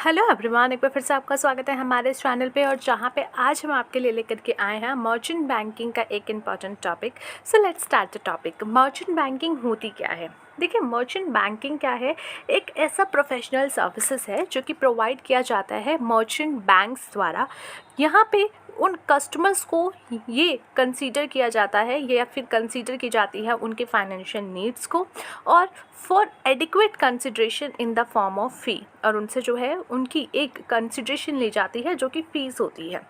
Hello everyone, एक बार फिर से आपका स्वागत है हमारे इस चैनल पे। और जहाँ पे आज हम आपके लिए लेकर के आए हैं मर्चेंट बैंकिंग का एक important topic. So let's start the topic. Merchant banking होती क्या है? देखिए, मर्चेंट बैंकिंग क्या है? एक ऐसा प्रोफेशनल सर्विसेज है जो कि प्रोवाइड किया जाता है मर्चेंट बैंक्स द्वारा। यहाँ पे उन कस्टमर्स को ये कंसीडर किया जाता है या फिर कंसीडर की जाती है उनके फाइनेंशियल नीड्स को, और for adequate consideration in the form of fee, और उनसे जो है उनकी एक कंसिड्रेशन ली जाती है जो कि फ़ीस होती है।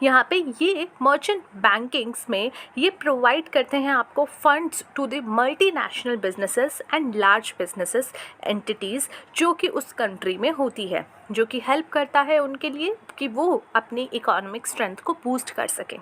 यहाँ पे ये मर्चेंट बैंकिंग्स में ये प्रोवाइड करते हैं आपको funds to the multinational businesses and large businesses entities जो कि उस कंट्री में होती है, जो कि हेल्प करता है उनके लिए कि वो अपनी इकोनॉमिक स्ट्रेंथ को बूस्ट कर सकें।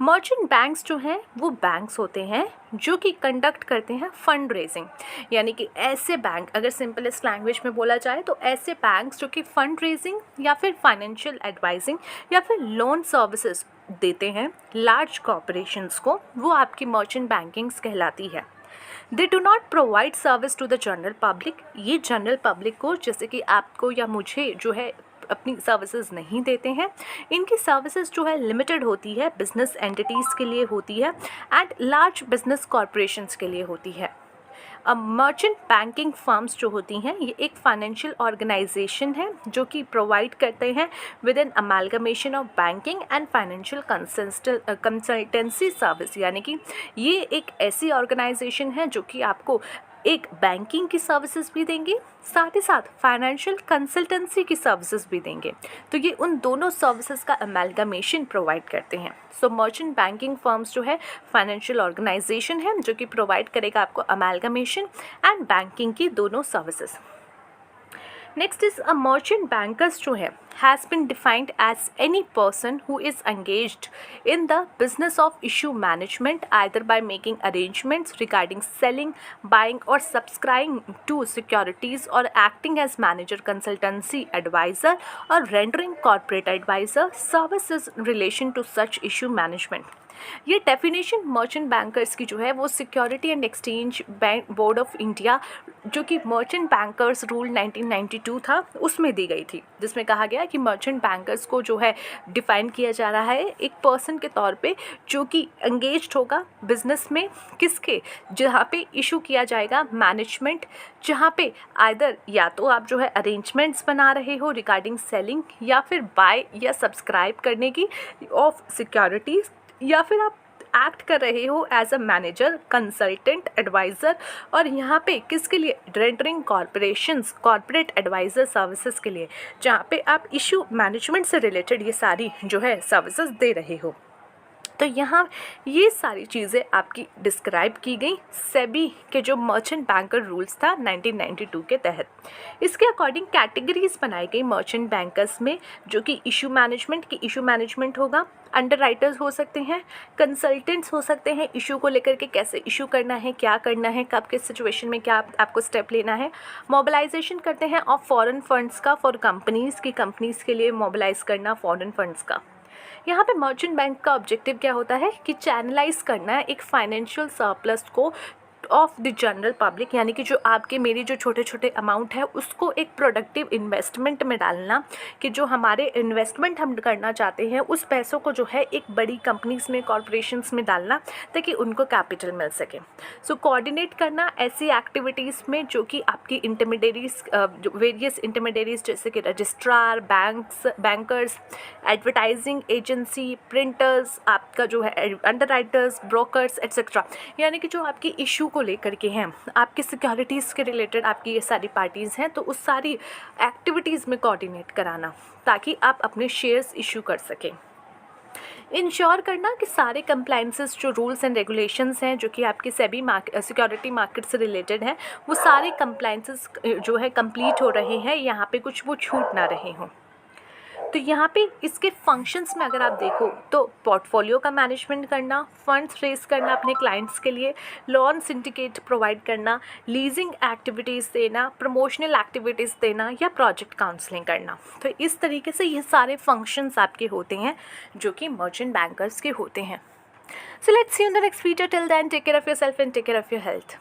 मर्चेंट बैंक्स जो हैं वो बैंक्स होते हैं जो कि कंडक्ट करते हैं फंड रेजिंग, यानी कि ऐसे बैंक, अगर सिंपलेस्ट लैंग्वेज में बोला जाए तो ऐसे बैंक्स जो कि फंड रेजिंग या फिर फाइनेंशियल एडवाइजिंग या फिर लोन सर्विसेज देते हैं लार्ज कॉरपोरेशंस को, वो आपकी मर्चेंट बैंकिंग्स कहलाती है। They do not provide service to the general public. ये जनरल पब्लिक को, जैसे कि आपको या मुझे जो है, अपनी सर्विसेज नहीं देते हैं। इनकी सर्विसेज जो है लिमिटेड होती है, बिजनेस एंटिटीज़ के लिए होती है एंड लार्ज बिजनेस कॉरपोरेशंस के लिए होती है। अब मर्चेंट बैंकिंग फर्म्स जो होती हैं ये एक फाइनेंशियल ऑर्गेनाइजेशन है जो कि प्रोवाइड करते हैं with an amalgamation of banking and financial consultancy service, यानी कि ये एक ऐसी ऑर्गेनाइजेशन है जो कि आपको एक बैंकिंग की सर्विसेज भी देंगे, साथ ही साथ फाइनेंशियल कंसल्टेंसी की सर्विसेज भी देंगे। तो ये उन दोनों सर्विसेज का अमेलगमेशन प्रोवाइड करते हैं। सो मर्चेंट बैंकिंग फर्म्स जो है फाइनेंशियल ऑर्गेनाइजेशन है जो कि प्रोवाइड करेगा आपको अमेलगमेशन एंड बैंकिंग की दोनों services. Next is a merchant bankers जो है has been defined as any person who is engaged in the business of issue management, either by making arrangements regarding selling, buying or subscribing to securities, or acting as manager, consultancy, advisor or rendering corporate advisor services in relation to such issue management। ये definition merchant bankers की जो है वो security and exchange bank board of India, जो कि merchant bankers rule 1992 था, उसमें दी गई थी, जिसमें कहा गया कि मर्चेंट बैंकर्स को जो है डिफाइन किया जा रहा है एक पर्सन के तौर पे जो कि एंगेज्ड होगा बिजनेस में, किसके, जहाँ पे इशू किया जाएगा मैनेजमेंट, जहाँ पे आइदर या तो आप जो है अरेंजमेंट्स बना रहे हो रिगार्डिंग सेलिंग या फिर बाय या सब्सक्राइब करने की ऑफ सिक्योरिटीज़, या फिर आप एक्ट कर रहे हो as a manager, consultant, adviser, और यहाँ पे किसके लिए, rendering corporations corporate adviser services के लिए, जहाँ पे आप इशू मैनेजमेंट से रिलेटेड ये सारी जो है सर्विसेज दे रहे हो। तो यहाँ ये सारी चीज़ें आपकी डिस्क्राइब की गई सेबी के जो मर्चेंट बैंकर रूल्स था 1992 के तहत। इसके अकॉर्डिंग कैटेगरीज बनाई गई मर्चेंट बैंकर्स में, जो कि इशू मैनेजमेंट की इशू मैनेजमेंट होगा, अंडर राइटर्स हो सकते हैं, कंसल्टेंट्स हो सकते हैं, इशू को लेकर के कैसे इशू करना है, क्या करना है, कब किस सिचुएशन में क्या आपको स्टेप लेना है, मोबिलाइजेशन करते हैं ऑफ फॉरेन फंड्स का फॉर कंपनीज़ की, कंपनीज़ के लिए मोबिलाइज करना फॉरेन फंड्स का। यहाँ पे मर्चेंट बैंक का ऑब्जेक्टिव क्या होता है कि चैनलाइज करना है एक फाइनेंशियल सरप्लस को ऑफ द जनरल पब्लिक, यानी कि जो आपके मेरे जो छोटे छोटे अमाउंट है उसको एक प्रोडक्टिव इन्वेस्टमेंट में डालना, कि जो हमारे इन्वेस्टमेंट हम करना चाहते हैं उस पैसों को जो है एक बड़ी कंपनीज में, कॉरपोरेशंस में डालना ताकि उनको कैपिटल मिल सके। सो कोऑर्डिनेट करना ऐसी एक्टिविटीज़ में जो कि आपकी इंटरमीडियरीज, वेरियस इंटरमीडियरीज जैसे कि registrar, bankers, advertising agency, printers, आपका जो है अंडर राइटर्स, ब्रोकर्स एट्सेट्रा, यानी कि जो आपकी इशू को लेकर के हैं, आपकी सिक्योरिटीज़ के रिलेटेड आपकी ये सारी पार्टीज़ हैं, तो उस सारी एक्टिविटीज़ में कोऑर्डिनेट कराना ताकि आप अपने शेयर्स इशू कर सकें। इंश्योर करना कि सारे कंप्लाइंसेस जो रूल्स एंड रेगुलेशंस हैं जो कि आपकी सेबी सिक्योरिटी मार्केट से रिलेटेड हैं, वो सारे कंप्लाइंसेस जो है कंप्लीट हो रहे हैं, यहाँ पे कुछ वो छूट ना रहे हों। तो यहाँ पे इसके फंक्शंस में अगर आप देखो तो पोर्टफोलियो का मैनेजमेंट करना, फंड्स रेज करना अपने क्लाइंट्स के लिए, लोन सिंडिकेट प्रोवाइड करना, लीजिंग एक्टिविटीज़ देना, प्रमोशनल एक्टिविटीज़ देना या प्रोजेक्ट काउंसलिंग करना। तो इस तरीके से ये सारे फंक्शंस आपके होते हैं जो कि मर्चेंट बैंकर्स के होते हैं। So let's see you in the next video. Till then, take care of yourself and take care of your health.